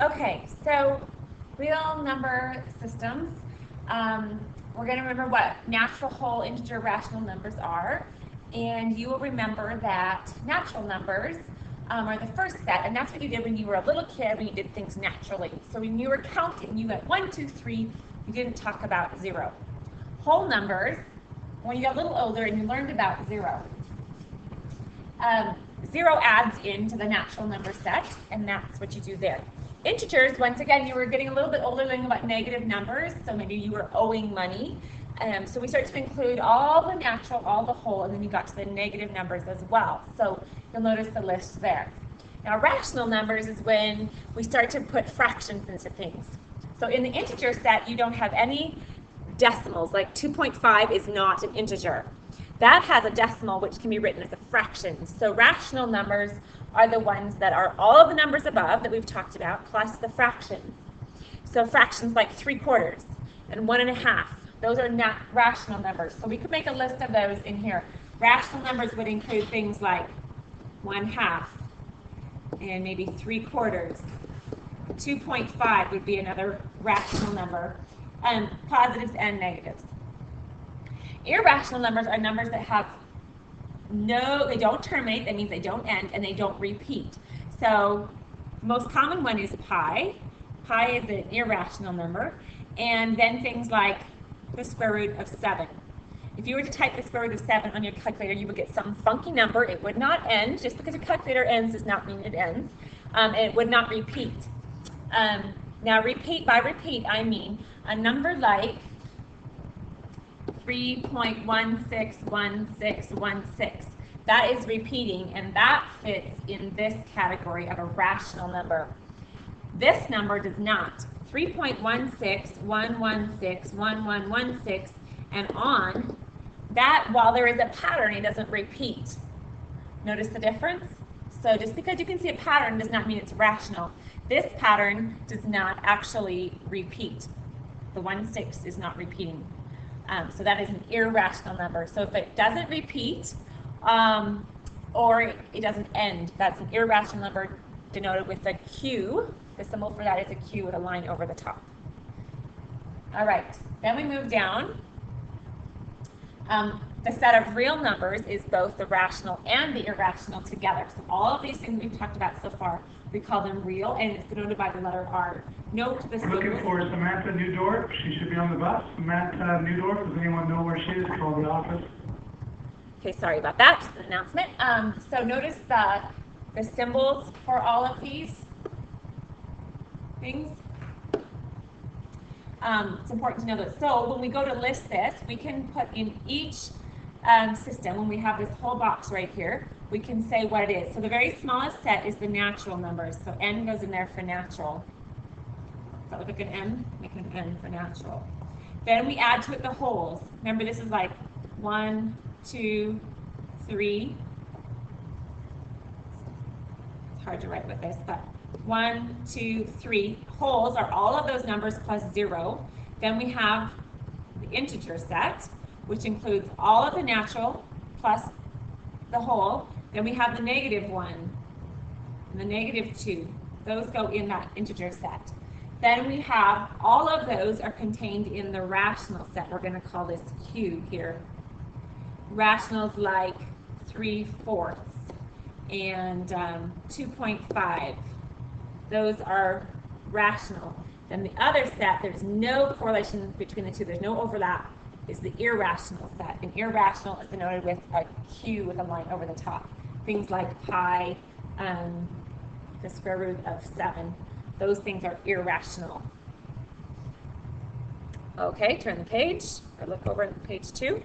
Okay, so real number systems. We're going to remember what natural, whole, integer, rational numbers are. And you will remember that natural numbers are the first set, and that's what you did when you were a little kid, when you did things naturally. So when you were counting, you went 1, 2, 3, you didn't talk about 0. Whole numbers, when you got a little older and you learned about 0. 0 adds into the natural number set, and that's what you do there. Integers, once again, you were getting a little bit older, learning about negative numbers, so maybe you were owing money. So we start to include all the natural, all the whole, and then you got to the negative numbers as well. So you'll notice the list there. Now, rational numbers is when we start to put fractions into things. So in the integer set, you don't have any decimals, like 2.5 is not an integer. That has a decimal which can be written as a fraction. So rational numbers are the ones that are all of the numbers above that we've talked about plus the fractions. So fractions like 3/4 and 1.5, those are not rational numbers. So we could make a list of those in here. Rational numbers would include things like 1/2 and maybe 3/4. 2.5 would be another rational number, and positives and negatives. Irrational numbers are numbers that have they don't terminate, that means they don't end, and they don't repeat. So most common one is pi. Pi is an irrational number. And then things like the square root of 7. If you were to type the square root of 7 on your calculator, you would get some funky number. It would not end. Just because your calculator ends does not mean it ends. And it would not repeat. Now, by repeat, I mean a number like 3.161616. That is repeating, and that fits in this category of a rational number. This number does not. 3.1611611116 and on, that while there is a pattern, it doesn't repeat. Notice the difference? So just because you can see a pattern does not mean it's rational. This pattern does not actually repeat. The 1/6 is not repeating. So that is an irrational number. So if it doesn't repeat or it doesn't end, that's an irrational number denoted with a Q. The symbol for that is a Q with a line over the top. All right, then we move down. The set of real numbers is both the rational and the irrational together. So all of these things we've talked about so far, we call them real, and it's denoted by the letter R. Note the looking for Samantha Newdorf. She should be on the bus. Samantha Newdorf, does anyone know where she is? Call the office. Okay, sorry about that. Just an announcement. So notice the symbols for all of these things. It's important to know that. So when we go to list this, we can put in each system, when we have this whole box right here, we can say what it is. So the very smallest set is the natural numbers. So N goes in there for natural. Does that look like an M? Make an N for natural. Then we add to it the wholes. Remember, this is like 1, 2, 3. It's hard to write with this, but 1, 2, 3. Wholes are all of those numbers plus 0. Then we have the integer set, which includes all of the natural plus the whole. Then we have the -1 and the -2. Those go in that integer set. Then we have all of those are contained in the rational set. We're going to call this Q here. Rationals like 3/4 and 2.5. Those are rational. Then the other set, there's no correlation between the two. There's no overlap. Is the irrational set. And irrational is denoted with a Q with a line over the top. Things like pi, the square root of 7. Those things are irrational. Okay, turn the page, or look over at page 2.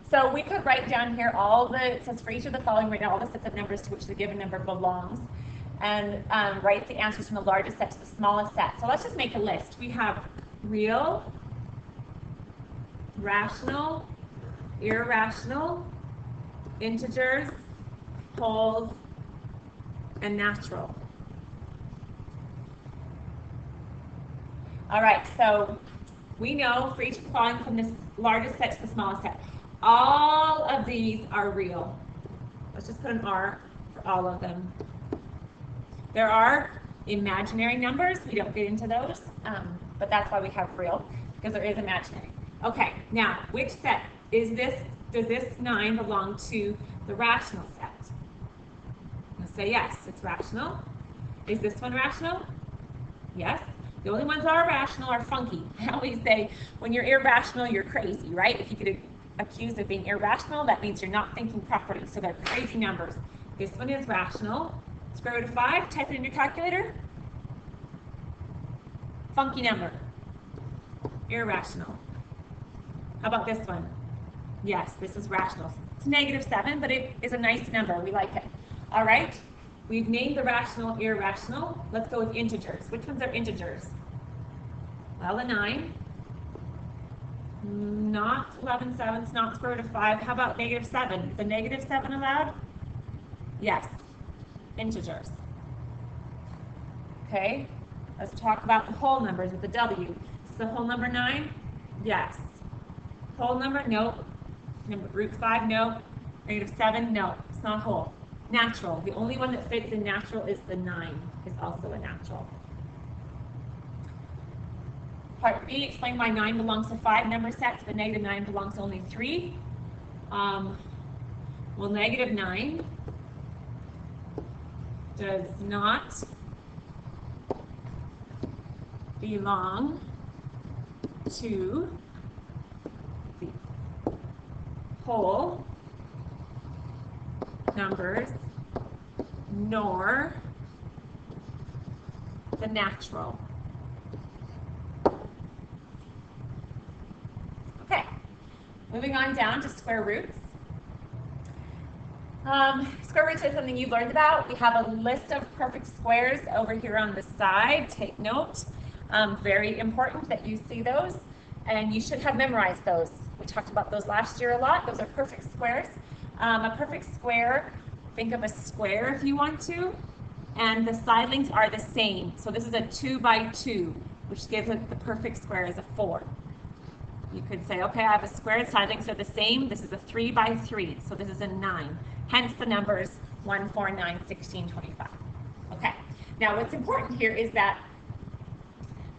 So we could write down here it says for each of the following, write down all the sets of numbers to which the given number belongs, and write the answers from the largest set to the smallest set. So let's just make a list. We have real, rational, irrational, integers, wholes, and natural. All right, so we know for each following from this largest set to the smallest set, all of these are real. Let's just put an R for all of them. There are imaginary numbers. We don't get into those, but that's why we have real, because there is imaginary. Okay, now, which set is this? Does this 9 belong to the rational set? Let's say yes, it's rational. Is this one rational? Yes. The only ones that are rational are funky. I always say, when you're irrational, you're crazy, right? If you get accused of being irrational, that means you're not thinking properly. So they're crazy numbers. This one is rational. Square root of 5, type it in your calculator. Funky number. Irrational. How about this one? Yes, this is rational. It's -7, but it is a nice number. We like it. All right. We've named the rational irrational. Let's go with integers. Which ones are integers? Well, the 9. Not 11/7, not square root of 5. How about -7? Is the -7 allowed? Yes. Integers. Okay. Let's talk about the whole numbers with the W. Is the whole number 9? Yes. Whole number? Nope. Number √5? Nope. -7? No. It's not whole. Natural. The only one that fits in natural is the 9. Is also a natural. Part B, explain why 9 belongs to 5 number sets, but -9 belongs to only 3. Well, -9 does not belong to the whole numbers nor the natural. Okay, moving on down to square roots. Square roots is something you've learned about. We have a list of perfect squares over here on the side. Take note. Very important that you see those, and you should have memorized those. We talked about those last year a lot. Those are perfect squares. A perfect square, think of a square if you want to, and the side lengths are the same. So this is a 2 by 2, which gives it the perfect square as a 4. You could say, okay, I have a square, the side lengths are the same. This is a 3 by 3, so this is a 9. Hence the numbers 1, 4, 9, 16, 25. Okay, now what's important here is that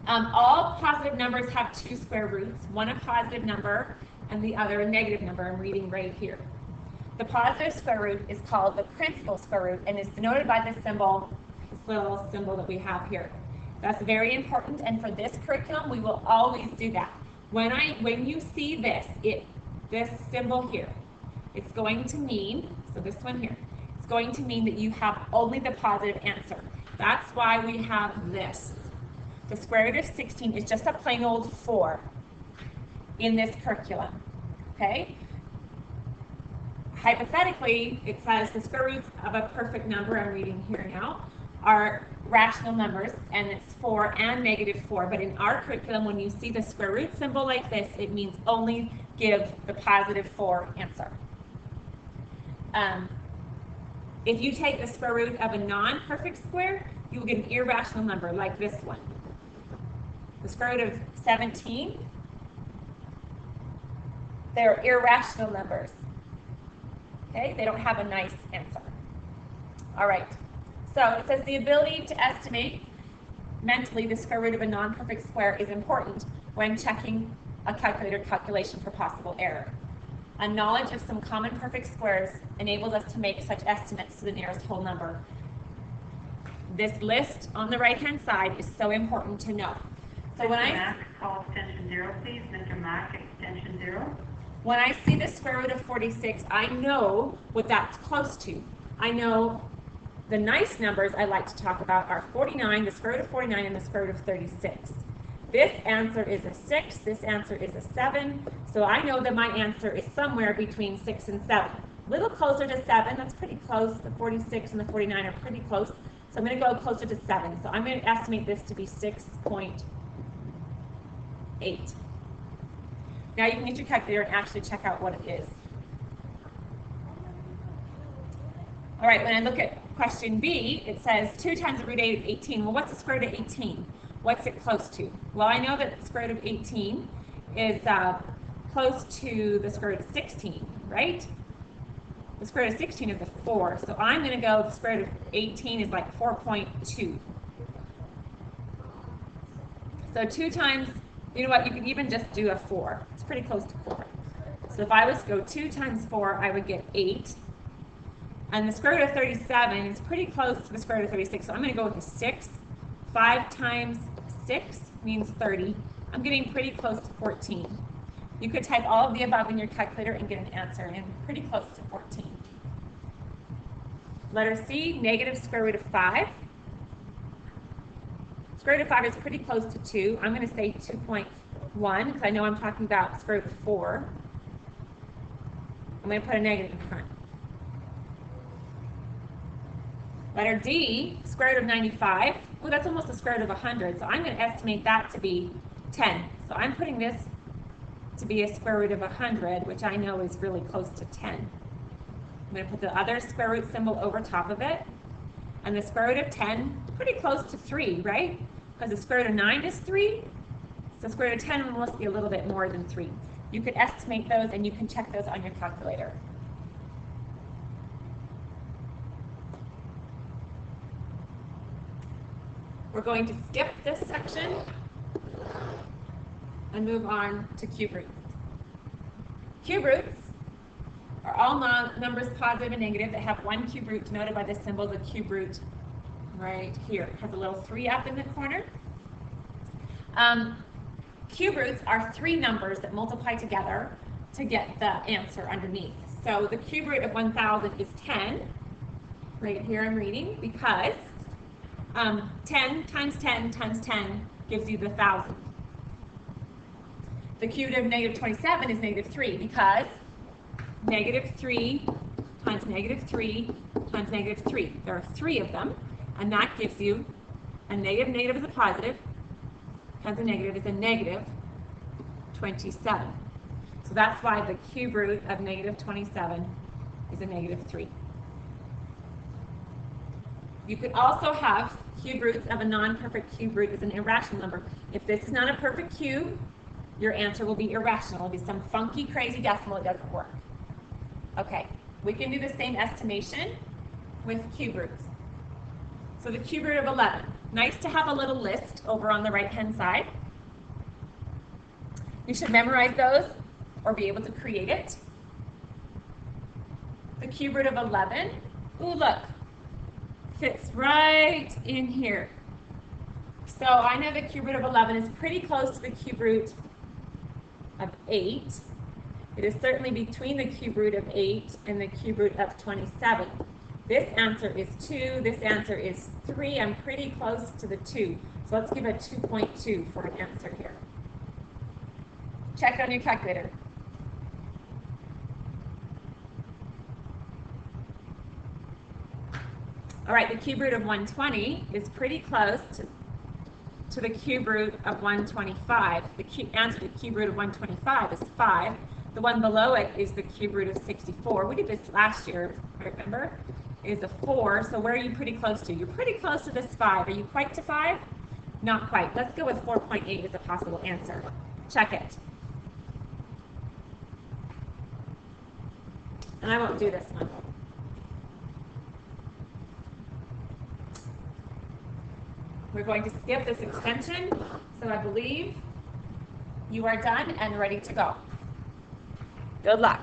all positive numbers have 2 square roots, one a positive number and the other a negative number. I'm reading right here. The positive square root is called the principal square root and is denoted by this symbol, this little symbol that we have here. That's very important, and for this curriculum, we will always do that. When you see this symbol here, it's going to mean, so this one here, it's going to mean that you have only the positive answer. That's why we have this. The square root of 16 is just a plain old 4 in this curriculum, okay? Hypothetically, it says the square roots of a perfect number, I'm reading here now, are rational numbers, and it's 4 and -4. But in our curriculum, when you see the square root symbol like this, it means only give the positive 4 answer. If you take the square root of a non-perfect square, you will get an irrational number like this one. The square root of 17, they're irrational numbers. Okay, they don't have a nice answer. All right, so it says the ability to estimate mentally the square root of a non-perfect square is important when checking a calculator calculation for possible error. A knowledge of some common perfect squares enables us to make such estimates to the nearest whole number. This list on the right-hand side is so important to know. So when Mr. Mack, call extension 0, please. Mr. Mack, extension 0. When I see the square root of 46, I know what that's close to. I know the nice numbers I like to talk about are 49, the square root of 49, and the square root of 36. This answer is a 6, this answer is a 7, so I know that my answer is somewhere between 6 and 7. A little closer to 7, that's pretty close. The 46 and the 49 are pretty close, so I'm going to go closer to 7. So I'm going to estimate this to be 6.8. Now you can get your calculator and actually check out what it is. All right, when I look at question B, it says 2 times the root 8 of 18. Well, what's the square root of 18? What's it close to? Well, I know that the square root of 18 is close to the square root of 16, right? The square root of 16 is a 4, so I'm going to go, the square root of 18 is like 4.2. So 2 times, you know what, you can even just do a 4. It's pretty close to 4. So if I was to go 2 times 4, I would get 8. And the square root of 37 is pretty close to the square root of 36, so I'm going to go with a 6. 5 times 6 means 30. I'm getting pretty close to 14. You could type all of the above in your calculator and get an answer, and pretty close to 14. Letter C, negative square root of 5. Square root of 5 is pretty close to 2. I'm going to say 2.1 because I know I'm talking about square root of 4. I'm going to put a negative in front. Letter D, square root of 95. Oh, that's almost the square root of 100, so I'm going to estimate that to be 10. So I'm putting this to be a square root of 100, which I know is really close to 10. I'm going to put the other square root symbol over top of it. And the square root of 10, pretty close to 3, right? Because the square root of 9 is 3. So square root of 10 must be a little bit more than 3. You could estimate those and you can check those on your calculator. We're going to skip this section and move on to cube roots. Cube roots are all numbers positive and negative that have one cube root denoted by the symbol, the cube root right here. It has a little 3 up in the corner. Cube roots are 3 numbers that multiply together to get the answer underneath. So the cube root of 1,000 is 10. Right here I'm reading because 10 times 10 times 10 gives you the 1,000. The cube root of negative 27 is negative 3 because negative 3 times negative 3 times negative 3. There are 3 of them, and that gives you a negative. Negative is a positive, times a negative is a negative 27. So that's why the cube root of negative 27 is a negative 3. You could also have cube roots of a non-perfect cube root as an irrational number. If this is not a perfect cube, your answer will be irrational. It'll be some funky, crazy decimal. It doesn't work. Okay, we can do the same estimation with cube roots. So the cube root of 11. Nice to have a little list over on the right-hand side. You should memorize those or be able to create it. The cube root of 11. Ooh, look. Fits right in here. So I know the cube root of 11 is pretty close to the cube root of 8. It is certainly between the cube root of 8 and the cube root of 27. This answer is 2. This answer is 3. I'm pretty close to the 2. So let's give a 2.2 for an answer here. Check on your calculator. All right, the cube root of 120 is pretty close to the cube root of 125. The answer to the cube root of 125 is 5. The one below it is the cube root of 64. We did this last year, remember? Is a 4. So where are you pretty close to? You're pretty close to this 5. Are you quite to 5? Not quite. Let's go with 4.8 as a possible answer. Check it. And I won't do this one. We're going to skip this extension, so I believe you are done and ready to go. Good luck.